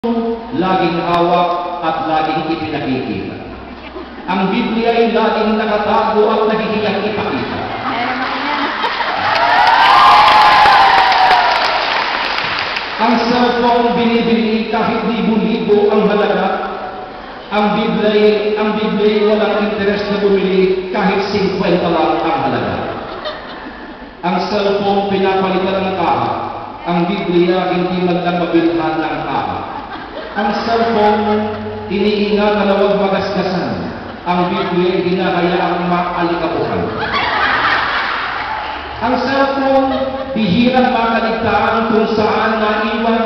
laging hawak at laging ipinakikita. Ang Biblia ay laging nakatago at nagiging ipakita. Ang cellphone binibili kahit libo-libo ang halaga. Ang Biblia walang interes na bumili kahit 50 lang ang halaga. Ang cellphone pinapalitan ng kaha. Ang Biblia hindi man lang mabilhan ng kaha. Ang cellphone iniingat na huwag magasgasan. Ang Biblia hinahayaang maalikabuhan. Ang cellphone bihirang makaligtaan kung saan naiwan.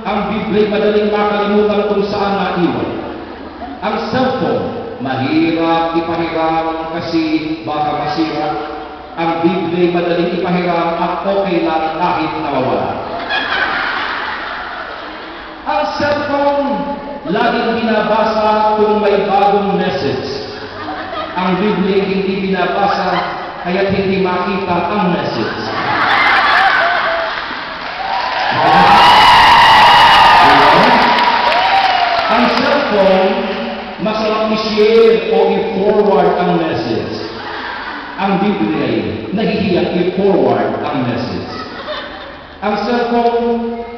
Ang Biblia madaling makalimutan kung saan naiwan. Ang cellphone mahirap ipahiram kasi baka masira. Ang Biblia madaling ipahiram at okay lang kahit nawawala. Ang cellphone laging binabasa kung may bagong message. Ang Biblia hindi binabasa kaya't hindi makita ang message. Ang cellphone masarap i-share o i-forward ang message. Ang Biblia ay nahihiyang i-forward ang message. Ang cellphone,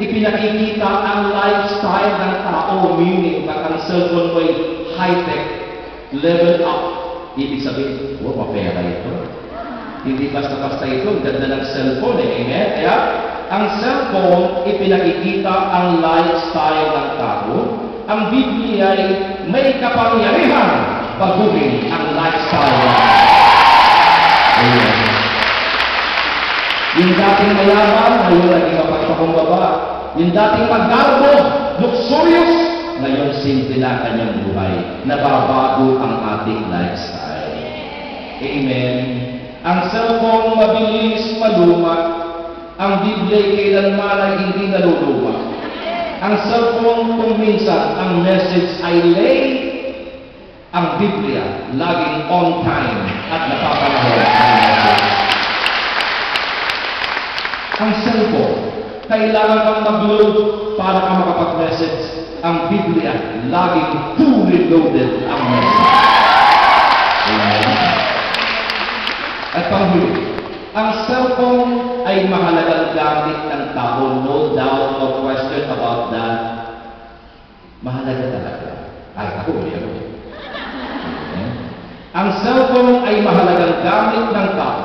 ipinakikita ang lifestyle ng tao, meaning na ang cellphone ay high-tech, level up. Ibig sabihin, mapera ito. Hindi basta-basta ito, ang ganda ng cellphone amen? Kaya, ang cellphone, ipinakikita ang lifestyle ng tao. Ang Biblia ay may kapangyarihan baguhin ang lifestyle ng tao. Amen. Yung dating mayaman, ngayon naging mapagpakumbaba. Yung dating magarbo, luxurious, ngayon simple na kanyang buhay. Nababago ang ating lifestyle. Amen. Ang cellphone mabilis maluma. Ang Biblia kailanman ay hindi naluluma. Ang cellphone kung minsan ang message ay late. Ang Biblia laging on time at napapanahon ang message. Ang cellphone, kailangan kang mag-load para ka makapag-message. Ang Biblia, laging fully loaded ang message. Amen. At panghuli, ang cellphone ay mahalagang gamit ng tao. No doubt, no question about that. Mahalaga talaga. Ay, ako, meron. Ang cellphone ay mahalagang gamit ng tao.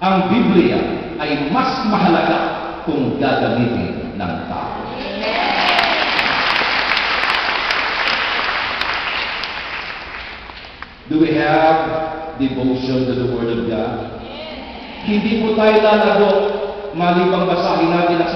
Ang Biblia ay mas mahalaga kung gagamitin ng tao. Do we have devotion to the Word of God? Hindi po tayo lalago malibang basahin natin ang